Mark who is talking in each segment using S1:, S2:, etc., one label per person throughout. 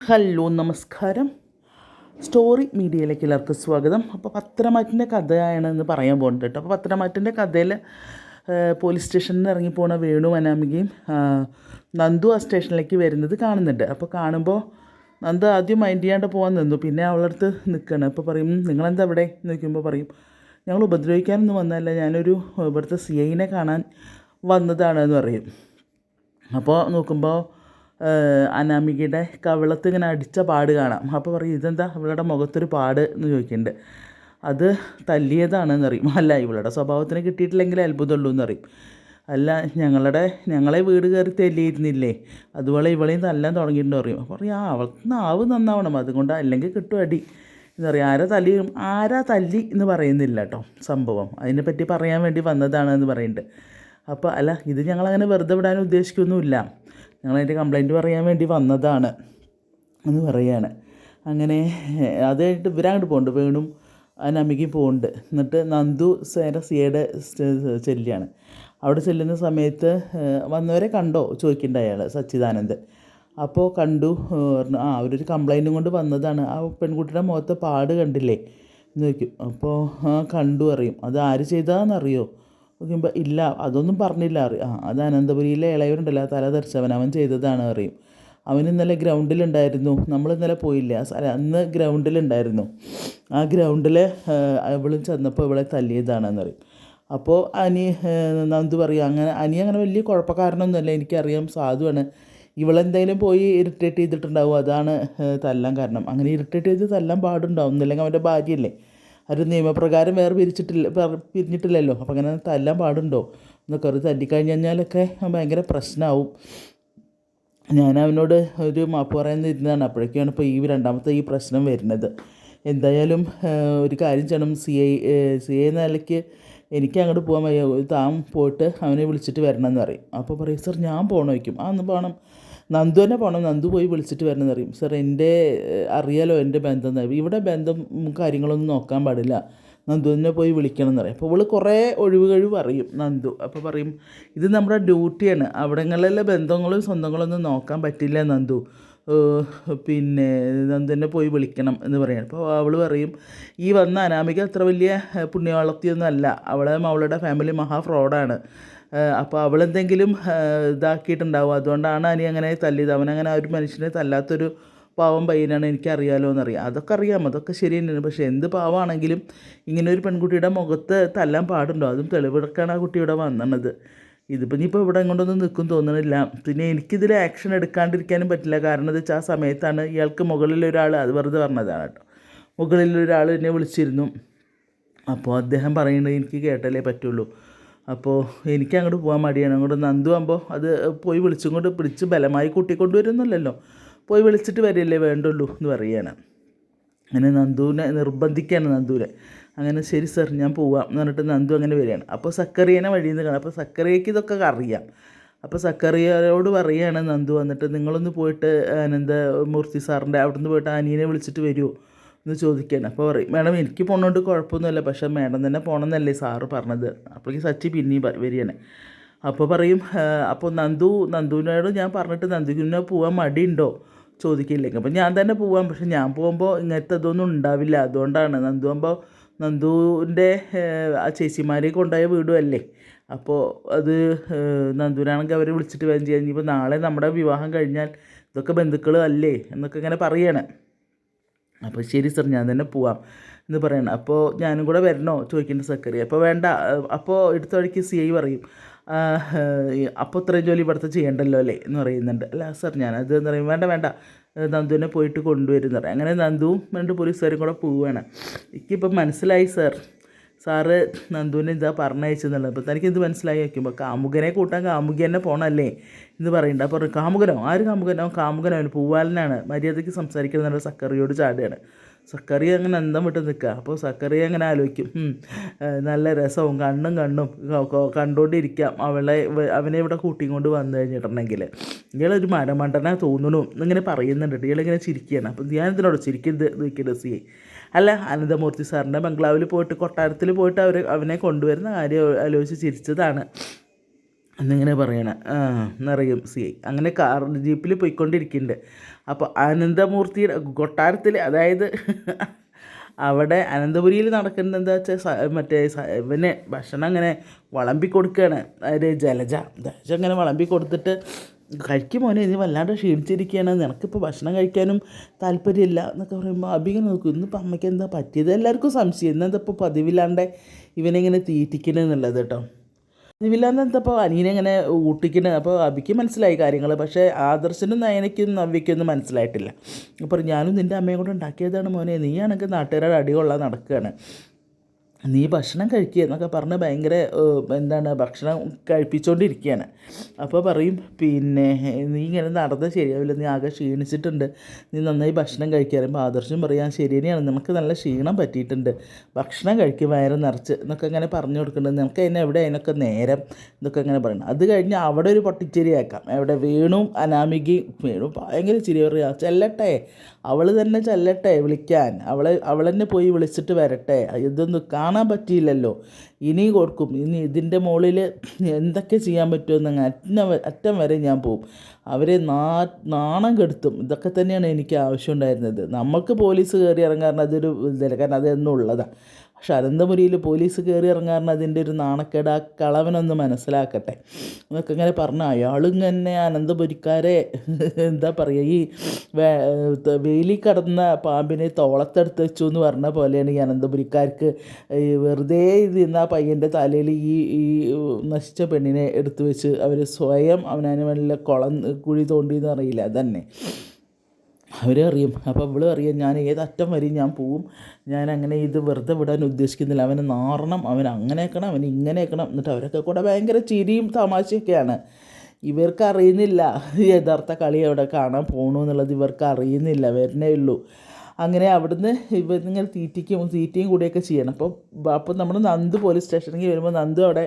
S1: Hello നമസ്കാരം. Story മീഡിയയിലേക്ക് എല്ലാവർക്കും സ്വാഗതം. അപ്പോൾ പത്തരമാറ്റിൻ്റെ കഥയാണ് ഇന്ന് പറയാൻ പോകുന്നത് കേട്ടോ. അപ്പോൾ പത്തരമാറ്റിൻ്റെ കഥയിൽ പോലീസ് സ്റ്റേഷനിൽ നിന്ന് ഇറങ്ങിപ്പോണ വേണു അനാമികയും നന്ദു ആ സ്റ്റേഷനിലേക്ക് വരുന്നത് കാണുന്നുണ്ട്. അപ്പോൾ കാണുമ്പോൾ നന്ദു ആദ്യം മൈൻഡ് ചെയ്യാണ്ട് പോകാൻ നിന്നു. പിന്നെ അവളുടെ അടുത്ത് നിൽക്കണം. അപ്പോൾ പറയും, നിങ്ങളെന്താ ഇവിടെ എന്ന് ചോദിക്കുമ്പോൾ പറയും, ഞങ്ങൾ ഉപദ്രവിക്കാനൊന്നും വന്നതല്ല, ഞാനൊരു ഇവിടുത്തെ CIനെ കാണാൻ വന്നതാണെന്ന് പറയും. അപ്പോൾ നോക്കുമ്പോൾ അനാമികയുടെ കവിളത്ത് ഇങ്ങനെ അടിച്ച പാട് കാണാം. അപ്പോൾ പറയും, ഇതെന്താ ഇവളുടെ മുഖത്തൊരു പാട് എന്ന് ചോദിക്കുന്നുണ്ട്. അത് തല്ലിയതാണെന്ന് അറിയും. അല്ല, ഇവളുടെ സ്വഭാവത്തിന് കിട്ടിയിട്ടില്ലെങ്കിൽ അത്ഭുതമുള്ളൂ എന്നറിയും. അല്ല, ഞങ്ങളെ വീട് കയറി തല്ലിയിരുന്നില്ലേ, അതുപോലെ ഇവളെയും തല്ലാൻ തുടങ്ങിയിട്ടുണ്ടെന്ന് പറയും. അപ്പോൾ പറയും, അവൾക്ക് നാവ് നന്നാവണം, അതുകൊണ്ട് അല്ലെങ്കിൽ കിട്ടും അടി എന്ന് പറയും. ആരാ തല്ലി എന്ന് പറയുന്നില്ല കേട്ടോ. സംഭവം അതിനെപ്പറ്റി പറയാൻ വേണ്ടി വന്നതാണ് എന്ന് പറയുന്നുണ്ട്. അപ്പോൾ അല്ല, ഇത് ഞങ്ങളങ്ങനെ വെറുതെ വിടാൻ ഉദ്ദേശിക്കൊന്നുമില്ല, ഞങ്ങളതിൻ്റെ കംപ്ലയിൻറ്റ് പറയാൻ വേണ്ടി വന്നതാണ് എന്ന് പറയുകയാണ്. അങ്ങനെ അത് കഴിഞ്ഞിട്ട് ഇവരങ്ങോട്ട് പോകുന്നുണ്ട്, വേണും അനാമികയും പോകുന്നുണ്ട്. എന്നിട്ട് നന്ദു CIയുടെ ചെല്ലിയാണ്. അവിടെ ചെല്ലുന്ന സമയത്ത് വന്നവരെ കണ്ടോ ചോദിക്കേണ്ട അയാൾ സച്ചിദാനന്ദ്. അപ്പോൾ കണ്ടു, അവരൊരു കംപ്ലയിൻറ്റും കൊണ്ട് വന്നതാണ്, ആ പെൺകുട്ടിയുടെ മുഖത്തെ പാട് കണ്ടില്ലേ എന്ന് ചോദിക്കും. അപ്പോൾ കണ്ടു അറിയും. അത് ആര് ചെയ്തതാണെന്നറിയോ നോക്കുമ്പോൾ ഇല്ല, അതൊന്നും പറഞ്ഞില്ല അറിയും. അത് അനന്തപുരിയിലെ ഇളയവരുണ്ടല്ലോ, തല തെറിച്ചവൻ, അവൻ ചെയ്തതാണ് അറിയും. അവൻ ഇന്നലെ ഗ്രൗണ്ടിലുണ്ടായിരുന്നു, നമ്മൾ ഇന്നലെ പോയില്ല, അന്ന് ഗ്രൗണ്ടിലുണ്ടായിരുന്നു. ആ ഗ്രൗണ്ടിൽ ഇവളും ചെന്നപ്പോൾ ഇവളെ തല്ലിയതാണെന്നറിയും. അപ്പോൾ നന്ദു പറയും, അങ്ങനെ വലിയ കുഴപ്പക്കാരനൊന്നുമല്ല, എനിക്കറിയാം, സാധുവാണ്, ഇവളെന്തെങ്കിലും പോയി ഇറിറ്റേറ്റ് ചെയ്തിട്ടുണ്ടാവും, അതാണ് തല്ലാൻ കാരണം. അങ്ങനെ ഇറിറ്റേറ്റ് ചെയ്ത് തല്ലാൻ പാടുണ്ടാവും, ഇല്ലെങ്കിൽ അവൻ്റെ ഭാര്യയല്ലേ, ഒരു നിയമപ്രകാരം വേറെ പിരിഞ്ഞിട്ടില്ലല്ലോ, അപ്പോൾ അങ്ങനെ തല്ലാൻ പാടുണ്ടോ എന്നൊക്കെ ഒരു തല്ലിക്കഴിഞ്ഞാലൊക്കെ ഭയങ്കര പ്രശ്നമാവും. ഞാൻ അവനോട് ഒരു മാപ്പ് പറയാനിരുന്നതാണ്, അപ്പോഴേക്കാണ് ഇപ്പോൾ രണ്ടാമത്തെ ഈ പ്രശ്നം വരുന്നത്. എന്തായാലും ഒരു കാര്യം ചെയ്യണം, CI എന്ന നിലയ്ക്ക് എനിക്ക് അങ്ങോട്ട് പോകാൻ വയ്യ, താൻ പോയിട്ട് അവനെ വിളിച്ചിട്ട് വരണം എന്ന് പറയും. അപ്പോൾ പറയും, സർ ഞാൻ പോകണം വയ്ക്കും. ഒന്ന് പോകണം, നന്ദു തന്നെ പോകണം, നന്ദു പോയി വിളിച്ചിട്ട് വരണം എന്ന് പറയും. സർ അറിയാലോ എൻ്റെ ബന്ധം, ഇവിടെ ബന്ധം കാര്യങ്ങളൊന്നും നോക്കാൻ പാടില്ല, നന്ദു തന്നെ പോയി വിളിക്കണം എന്ന് പറയും. അപ്പോൾ ഇവൾ കുറേ ഒഴിവ് പറയും നന്ദു. അപ്പോൾ പറയും, ഇത് നമ്മുടെ ഡ്യൂട്ടിയാണ്, അവിടങ്ങളിലെ ബന്ധങ്ങളും സ്വന്തങ്ങളൊന്നും നോക്കാൻ പറ്റില്ല നന്ദു, പിന്നെ നന്ദു തന്നെ പോയി വിളിക്കണം എന്ന് പറയും. അപ്പോൾ അവൾ പറയും, ഈ വന്ന അനാമിക അത്ര വലിയ പുണ്യവളർത്തിയൊന്നും അല്ല, അവളുടെ ഫാമിലി മഹാ ഫ്രോഡാണ്, അപ്പോൾ അവളെന്തെങ്കിലും ഇതാക്കിയിട്ടുണ്ടാവും, അതുകൊണ്ടാണ് അങ്ങനെ തല്ലിയത്, അവനങ്ങനെ ആ ഒരു മനുഷ്യനെ തല്ലാത്തൊരു പാവം പയ്യനാണ്, എനിക്കറിയാലോ എന്നറിയാം. അതൊക്കെ അറിയാം, അതൊക്കെ ശരി തന്നെയാണ്. പക്ഷേ എന്ത് പാവമാണെങ്കിലും ഇങ്ങനെ ഒരു പെൺകുട്ടിയുടെ മുഖത്ത് തല്ലാൻ പാടുണ്ടോ, അതും തെളിവെടുക്കാണ് ആ കുട്ടിയുടെ വന്നത്. ഇതിപ്പോൾ ഇനിയിപ്പോൾ ഇവിടെ കൊണ്ടൊന്നും നിൽക്കും തോന്നണില്ല. പിന്നെ എനിക്കിതിൽ ആക്ഷൻ എടുക്കാണ്ടിരിക്കാനും പറ്റില്ല, കാരണം എന്താ വെച്ചാൽ ആ സമയത്താണ് ഇയാൾക്ക് മുകളിലൊരാൾ, അത് വെറുതെ പറഞ്ഞതാണ് കേട്ടോ, മുകളിലൊരാൾ എന്നെ വിളിച്ചിരുന്നു. അപ്പോൾ അദ്ദേഹം പറയുന്നത് എനിക്ക് കേട്ടാലേ പറ്റുള്ളൂ. അപ്പോൾ എനിക്ക് അങ്ങോട്ട് പോകാൻ മടിയാണ്. അങ്ങോട്ട് നന്ദു ആകുമ്പോൾ അത് പോയി വിളിച്ചും പിടിച്ച് ബലമായി കൂട്ടിക്കൊണ്ടുവരുന്നില്ലല്ലോ, പോയി വിളിച്ചിട്ട് വരില്ലേ വേണ്ടുള്ളൂ എന്ന് പറയുകയാണ്. അങ്ങനെ നന്ദുവിനെ നിർബന്ധിക്കുകയാണ് നന്ദുവിനെ. അങ്ങനെ ശരി സർ ഞാൻ പോവാം എന്ന് പറഞ്ഞിട്ട് നന്ദു അങ്ങനെ വരികയാണ്. അപ്പോൾ സക്കറിയനെ വഴിയിൽ നിന്ന് കാണാം. അപ്പോൾ സക്കറിയയ്ക്ക് ഇതൊക്കെ അറിയാം. അപ്പോൾ സക്കറിയയോട് പറയുകയാണ് നന്ദു, വന്നിട്ട് നിങ്ങളൊന്ന് പോയിട്ട് മൂർത്തി സാറിൻ്റെ അവിടെ നിന്ന് പോയിട്ട് അനിയനെ വിളിച്ചിട്ട് വരുമോ എന്ന് ചോദിക്കുകയാണ്. അപ്പോൾ പറയും, മേഡം എനിക്ക് പോകണോണ്ട് കുഴപ്പമൊന്നുമില്ല, പക്ഷേ മേഡം തന്നെ പോകണമെന്നല്ലേ സാറ് പറഞ്ഞത്. അപ്പോഴേക്ക് സച്ചി പിന്നെയും വരികയാണ്. അപ്പോൾ പറയും, അപ്പോൾ നന്ദുവിനോട് ഞാൻ പറഞ്ഞിട്ട് നന്ദുവിനെ പോകാൻ മടിയുണ്ടോ ചോദിക്കില്ലെങ്കിൽ, അപ്പോൾ ഞാൻ തന്നെ പോവാം, പക്ഷെ ഞാൻ പോകുമ്പോൾ ഇങ്ങനത്തെ ഇതൊന്നും ഉണ്ടാവില്ല, അതുകൊണ്ടാണ്. നന്ദുവിൻ്റെ ആ ചേച്ചിമാരെ കൊണ്ടുപോയ വീടും അല്ലേ, അപ്പോൾ അത് നന്ദുവിനാണെങ്കിൽ അവരെ വിളിച്ചിട്ട് വരും ചെയ്യാൻ. ഇനിയിപ്പോൾ നാളെ നമ്മുടെ വിവാഹം കഴിഞ്ഞാൽ ഇതൊക്കെ ബന്ധുക്കൾ അല്ലേ എന്നൊക്കെ ഇങ്ങനെ പറയണം. അപ്പോൾ ശരി സർ ഞാൻ തന്നെ പോവാം എന്ന് പറയണം. അപ്പോൾ ഞാനും കൂടെ വരണോ ചോദിക്കേണ്ട സക്കറി. അപ്പോൾ വേണ്ട, അപ്പോൾ എടുത്ത വഴിക്ക് CI പറയും, അപ്പോൾ ഇത്രയും ജോലി ഇവിടുത്തെ ചെയ്യണ്ടല്ലോ അല്ലേ എന്ന് പറയുന്നുണ്ട്. അല്ല സർ ഞാനത് എന്ന് പറയും, വേണ്ട നന്ദുവിനെ പോയിട്ട് കൊണ്ടുവരുന്ന പറയും. അങ്ങനെ നന്ദുവും 2 പോലീസുകാരും കൂടെ പോവുകയാണ്. എനിക്കിപ്പോൾ മനസ്സിലായി സാറ് നന്ദുവിനെ ഇതാ പറഞ്ഞയച്ചെന്നുള്ളത്. അപ്പോൾ തനിക്കിത് മനസ്സിലായി വയ്ക്കുമ്പോൾ കാമുകനെ കൂട്ടാൻ കാമുകി തന്നെ പോകണമല്ലേ എന്ന് പറയുന്നുണ്ട്. അപ്പോൾ കാമുകനോ, ആര് കാമുകനോ, കാമുകനോ അവന് പൂവാലനാണ്, മര്യാദയ്ക്ക് സംസാരിക്കുന്നത് സക്കറിയോട് ചാടുകയാണ്. സക്കറി അങ്ങനെ അന്തം വിട്ട് നിൽക്കുക. അപ്പോൾ സക്കറി അങ്ങനെ ആലോചിക്കും, നല്ല രസവും കണ്ണും കണ്ടുകൊണ്ടിരിക്കാം അവനെ ഇവിടെ കൂട്ടിക്കൊണ്ട് വന്നു കഴിഞ്ഞിട്ടുണ്ടെങ്കിൽ, ഇയാളൊരു മരമണ്ടനാ തോന്നണു എന്നിങ്ങനെ പറയുന്നുണ്ട്. ഇയാളിങ്ങനെ ചിരിക്കുകയാണ്. അപ്പോൾ ഞാനിതിനോട് ചിരിക്കുന്നത് നോക്കിയിട്ട് CI അല്ല, അനന്തമൂർത്തി സാറിൻ്റെ ബംഗ്ലാവിൽ പോയിട്ട്, കൊട്ടാരത്തിൽ പോയിട്ട് അവനെ കൊണ്ടുവരുന്ന കാര്യം ആലോചിച്ച് ചിരിച്ചതാണ് എന്നിങ്ങനെ പറയണേ എന്നറിയും CI. അങ്ങനെ ജീപ്പിൽ പോയിക്കൊണ്ടിരിക്കുന്നുണ്ട്. അപ്പോൾ അനന്തമൂർത്തിയുടെ കൊട്ടാരത്തിൽ, അതായത് അവിടെ അനന്തപുരിയിൽ നടക്കുന്നത് എന്താ വെച്ചാൽ മറ്റേ ഇവനെ ഭക്ഷണം അങ്ങനെ വിളമ്പി കൊടുക്കുകയാണ്. അതായത് ജലജ അങ്ങനെ വിളമ്പി കൊടുത്തിട്ട്, കഴിക്കും മോനെ, ഇനി വല്ലാണ്ട് ക്ഷീണിച്ചിരിക്കുകയാണ്, നിനക്കിപ്പോൾ ഭക്ഷണം കഴിക്കാനും താല്പര്യമില്ല എന്നൊക്കെ പറയുമ്പോൾ അബി ഇങ്ങനെ നോക്കും, ഇന്നിപ്പോൾ അമ്മയ്ക്ക് എന്താ പറ്റിയത്. എല്ലാവർക്കും സംശയം ഇന്നെന്താ ഇപ്പോൾ പതിവില്ലാണ്ട് ഇവനെങ്ങനെ തീറ്റിക്കണമെന്നുള്ളത് കേട്ടോ. പതിവില്ലാന്ന് എന്തപ്പോൾ അനീനെ ഇങ്ങനെ ഊട്ടിക്കണ. അപ്പോൾ അബിക്ക് മനസ്സിലായി കാര്യങ്ങൾ, പക്ഷേ ആദർശനും നയനയ്ക്കും നവ്യയ്ക്കൊന്നും മനസ്സിലായിട്ടില്ല. അപ്പോൾ ഞാനും നിൻ്റെ അമ്മയും കൂടെ ഉണ്ടാക്കിയതാണ് മോനെ, നീയാണെങ്കിൽ നാട്ടുകാരുടെ അടികൊള്ളാൻ നടക്കുകയാണ്, നീ ഭക്ഷണം കഴിക്കുക എന്നൊക്കെ പറഞ്ഞ് ഭയങ്കര ഭക്ഷണം കഴിപ്പിച്ചുകൊണ്ടിരിക്കുകയാണ്. അപ്പോൾ പറയും, പിന്നെ നീ ഇങ്ങനെ നടന്നത് ശരിയാവില്ല, നീ ആകെ ക്ഷീണിച്ചിട്ടുണ്ട്, നീ നന്നായി ഭക്ഷണം കഴിക്കുക. പറയുമ്പോൾ ആദർശം പറയാൻ ശരി തന്നെയാണ്, നമുക്ക് നല്ല ക്ഷീണം പറ്റിയിട്ടുണ്ട്, ഭക്ഷണം കഴിക്കും വയറ് നിറച്ച് എന്നൊക്കെ ഇങ്ങനെ പറഞ്ഞു കൊടുക്കുന്നുണ്ട്. നമുക്ക് അതിന് എവിടെ അതിനൊക്കെ നേരം എന്നൊക്കെ ഇങ്ങനെ പറയണം. അത് കഴിഞ്ഞ് അവിടെ ഒരു പൊട്ടിച്ചിരിയാക്കാം. എവിടെ വേണും അനാമികയും. വേണു ഭയങ്കര ചിരി പറയുക, ചെല്ലട്ടെ, അവൾ തന്നെ ചെല്ലട്ടെ വിളിക്കാൻ, അവൾ തന്നെ പോയി വിളിച്ചിട്ട് വരട്ടെ, ഇതൊന്നും കാണാൻ പറ്റിയില്ലല്ലോ, ഇനി കൊടുക്കും, ഇനി ഇതിൻ്റെ മുകളിൽ എന്തൊക്കെ ചെയ്യാൻ പറ്റുമെന്ന് അറ്റം വരെ ഞാൻ പോവും, അവരെ നാണം കെടുത്തും. ഇതൊക്കെ തന്നെയാണ് എനിക്ക് ആവശ്യമുണ്ടായിരുന്നത്. നമ്മൾക്ക് പോലീസ് കയറി ഇറങ്ങാറുണ്ട് അതൊരു ഇതല്ല, കാരണം അതെന്നും ഉള്ളതാണ്. പക്ഷെ അനന്തപുരിയിൽ പോലീസ് കയറി ഇറങ്ങാറുണ്ട് അതിൻ്റെ ഒരു നാണക്കേട് ആ കളവനൊന്ന് മനസ്സിലാക്കട്ടെ എന്നൊക്കെ ഇങ്ങനെ പറഞ്ഞ അയാളിങ്ങനെ അനന്തപുരിക്കാരെ എന്താ പറയുക, ഈ വേലി കടന്ന പാമ്പിനെ തോളത്തെടുത്ത് വെച്ചു എന്ന് പറഞ്ഞ പോലെയാണ് ഈ അനന്തപുരിക്കാർക്ക് വെറുതെ ഇത് ആ പയ്യൻ്റെ തലയിൽ ഈ നശിച്ച പെണ്ണിനെ എടുത്തു വെച്ച് അവർ സ്വയം അവനതിന് വല്ല കുഴി തോണ്ടിയെന്ന് അറിയില്ല, അതന്നെ അവരറിയും. അപ്പോൾ അവൾ അറിയാം ഞാൻ ഏതറ്റം വരെയും ഞാൻ പോവും, ഞാൻ അങ്ങനെ ഇത് വെറുതെ വിടാൻ ഉദ്ദേശിക്കുന്നില്ല, അവനെ നാറണം, അവൻ അങ്ങനെ ആക്കണം, അവൻ ഇങ്ങനെ ആക്കണം. എന്നിട്ട് അവരൊക്കെ കൂടെ ഭയങ്കര ചിരിയും തമാശയൊക്കെയാണ്. ഇവർക്ക് അറിയുന്നില്ല യഥാർത്ഥ കളി അവിടെ കാണാൻ പോകണു എന്നുള്ളത്, ഇവർക്ക് അറിയുന്നില്ല, വരുന്നേ ഉള്ളൂ. അങ്ങനെ അവിടുന്ന് ഇവരിങ്ങനെ തീറ്റയും കൂടിയൊക്കെ ചെയ്യണം. അപ്പോൾ നമ്മൾ നന്ദു പോലീസ് സ്റ്റേഷനിലേക്ക് വരുമ്പോൾ നന്ദു അവിടെ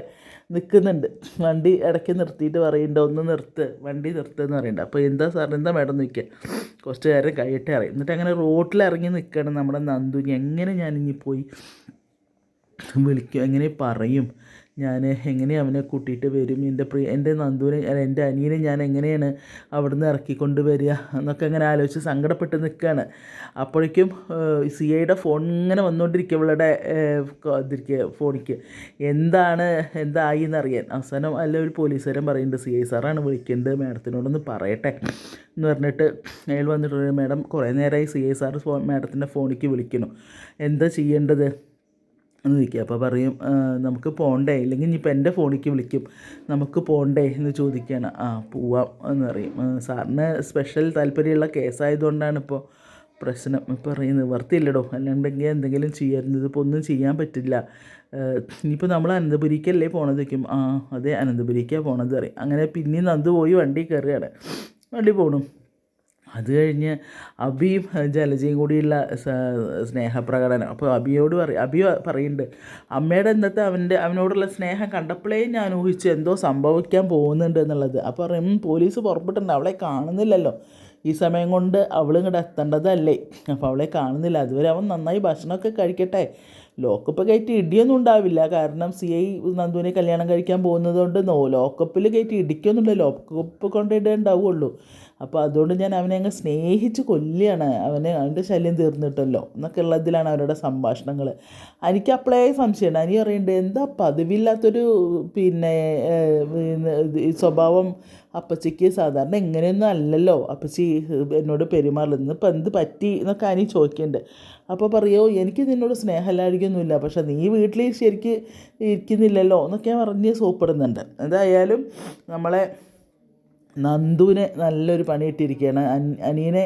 S1: നിൽക്കുന്നുണ്ട്. വണ്ടി ഇടയ്ക്ക് നിർത്തിയിട്ട് പറയുന്നുണ്ട്, ഒന്ന് നിർത്ത്, വണ്ടി നിർത്തുമെന്ന് പറയുന്നുണ്ട്. അപ്പോൾ എന്താ സാർ, എന്താ മേഡം നിൽക്കുക, കുറച്ച് നേരം കഴിയട്ടെ അറിയും. എന്നിട്ട് അങ്ങനെ റോട്ടിലിറങ്ങി നിൽക്കണം നമ്മുടെ നന്ദു. എങ്ങനെ ഞാനിനി പോയി വിളിക്കും, എങ്ങനെ പറയും, ഞാൻ എങ്ങനെ അവനെ കൂട്ടിയിട്ട് വരും, എൻ്റെ നന്ദുവിനെ, എൻ്റെ അനിയനെ ഞാൻ എങ്ങനെയാണ് അവിടുന്ന് ഇറക്കിക്കൊണ്ട് വരിക എന്നൊക്കെ അങ്ങനെ ആലോചിച്ച് സങ്കടപ്പെട്ട് നിൽക്കുകയാണ്. അപ്പോഴേക്കും CIയുടെ ഫോൺ ഇങ്ങനെ വന്നുകൊണ്ടിരിക്കുക, ഇവളുടെ ഫോണിക്ക് എന്തായി എന്നറിയാൻ. അവസാനം ഒരു പോലീസുകാരൻ പറയുന്നുണ്ട്, CI സാറാണ് വിളിക്കേണ്ടത്, മാഡത്തിനോടൊന്ന് പറയട്ടെ എന്ന് പറഞ്ഞിട്ട് അയാൾ വന്നിട്ട്, മാഡം കുറേ നേരമായി CI സാർ മാഡത്തിൻ്റെ ഫോണിലേക്ക് വിളിക്കണം, എന്താ ചെയ്യേണ്ടത് എന്ന് ചോദിക്കുക. അപ്പോൾ പറയും, നമുക്ക് പോകണ്ടേ, ഇല്ലെങ്കിൽ ഇനിയിപ്പോൾ എൻ്റെ ഫോണിലേക്ക് വിളിക്കും, നമുക്ക് പോകണ്ടേ എന്ന് ചോദിക്കുകയാണ്. പോവാം എന്ന് പറയും. സാറിന് സ്പെഷ്യൽ താല്പര്യമുള്ള കേസായതുകൊണ്ടാണ് ഇപ്പോൾ പ്രശ്നം. ഇപ്പോൾ പറയും, നിവർത്തിയില്ലടോ, അല്ലാണ്ടെങ്കിൽ എന്തെങ്കിലും ചെയ്യാറുണ്ട്, ഇപ്പോൾ ഒന്നും ചെയ്യാൻ പറ്റില്ല, ഇനിയിപ്പോൾ നമ്മൾ അനന്തപുരിക്കല്ലേ പോണത് വയ്ക്കും. അതെ അനന്തപുരിക്കാണ് പോണത് പറയും. അങ്ങനെ പിന്നെയും നന്ദു പോയി വണ്ടി കയറുകയാണ്, വണ്ടി പോകണം. അത് കഴിഞ്ഞ് അബിയും ജലജയും കൂടിയുള്ള സ്നേഹപ്രകടനം. അപ്പോൾ അബി പറയുന്നുണ്ട്, അമ്മയുടെ ഇന്നത്തെ അവനോടുള്ള സ്നേഹം കണ്ടപ്പോഴേ ഞാൻ ഊഹിച്ചു എന്തോ സംഭവിക്കാൻ പോകുന്നുണ്ട് എന്നുള്ളത്. അപ്പോൾ പറയും, പോലീസ് പുറപ്പെട്ടിട്ടുണ്ട്, അവളെ കാണുന്നില്ലല്ലോ, ഈ സമയം കൊണ്ട് അവളിങ്ങോട്ട് എത്തേണ്ടതല്ലേ, അപ്പോൾ അവളെ കാണുന്നില്ല, അതുവരെ അവൻ നന്നായി ഭക്ഷണമൊക്കെ കഴിക്കട്ടെ, ലോക്കപ്പ് കയറ്റി ഇടിയൊന്നും ഉണ്ടാവില്ല, കാരണം CI നന്ദുവിനെ കല്യാണം കഴിക്കാൻ പോകുന്നത് കൊണ്ട് ലോക്കപ്പിൽ കയറ്റി ഇടിക്കൊന്നുമില്ല, ലോക്കപ്പ് കൊണ്ടിടേ ഉണ്ടാവുള്ളൂ. അപ്പോൾ അതുകൊണ്ട് ഞാൻ അവനെ അങ്ങ് സ്നേഹിച്ച് കൊല്ലുകയാണ്, അവൻ്റെ ശല്യം തീർന്നിട്ടല്ലോ എന്നൊക്കെ ഉള്ളതിലാണ് അവരുടെ സംഭാഷണങ്ങൾ. എനിക്ക് അപ്പോഴേ സംശയമുണ്ട്. അനി പറയുന്നുണ്ട്, എന്താ പതിവില്ലാത്തൊരു സ്വഭാവം അപ്പച്ചിക്ക്, സാധാരണ ഇങ്ങനെയൊന്നും അല്ലല്ലോ അപ്പച്ചി എന്നോട് പെരുമാറുന്നത്, ഇപ്പം എന്ത് പറ്റി എന്നൊക്കെ അനി ചോദിക്കുന്നുണ്ട്. അപ്പോൾ പറയുമോ, എനിക്ക് നിന്നോട് സ്നേഹമില്ലായിരിക്കൊന്നുമില്ല, പക്ഷേ നീ വീട്ടിൽ ശരിക്ക് ഇരിക്കുന്നില്ലല്ലോ എന്നൊക്കെ പറഞ്ഞ് സോപ്പിടുന്നുണ്ട്. എന്തായാലും നമ്മളെ നന്ദുവിനെ നല്ലൊരു പണി ഇട്ടിരിക്കുകയാണ്. അനിയനെ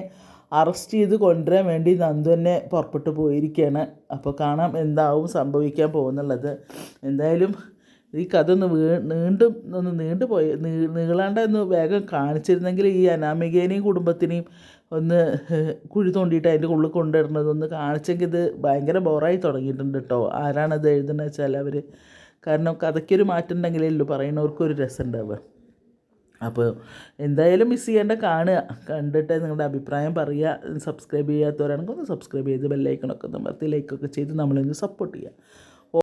S1: അറസ്റ്റ് ചെയ്ത് കൊണ്ടുവരാൻ വേണ്ടി നന്ദു തന്നെ പുറപ്പെട്ടു പോയിരിക്കുകയാണ്. അപ്പോൾ കാണാം എന്താവും സംഭവിക്കാൻ പോകുന്നുള്ളത്. എന്തായാലും ഈ കഥ ഒന്ന് നീളാണ്ട് ഒന്ന് വേഗം കാണിച്ചിരുന്നെങ്കിൽ ഈ അനാമികേനെയും കുടുംബത്തിനെയും ഒന്ന് കുഴി തോണ്ടിയിട്ട് അതിൻ്റെ ഉള്ളിൽ കൊണ്ടുവരുന്നതൊന്ന് കാണിച്ചെങ്കിൽ ഇത് ഭയങ്കര ബോറായി തുടങ്ങിയിട്ടുണ്ട് കേട്ടോ. ആരാണത് എഴുതുന്നത് വെച്ചാൽ അവർ, കാരണം കഥയ്ക്കൊരു മാറ്റം ഉണ്ടെങ്കിലേ ഉള്ളൂ പറയുന്നവർക്കൊരു രസം ഉണ്ടാവുക. അപ്പോൾ എന്തായാലും മിസ് ചെയ്യേണ്ട, കണ്ടിട്ട് നിങ്ങളുടെ അഭിപ്രായം പറയുക. സബ്സ്ക്രൈബ് ചെയ്യാത്തവരാണെങ്കിൽ ഒന്ന് സബ്സ്ക്രൈബ് ചെയ്ത് ബെല്ലൈക്കണൊക്കെ അമർത്തി ലൈക്കൊക്കെ ചെയ്ത് നമ്മളൊന്ന് സപ്പോർട്ട് ചെയ്യുക.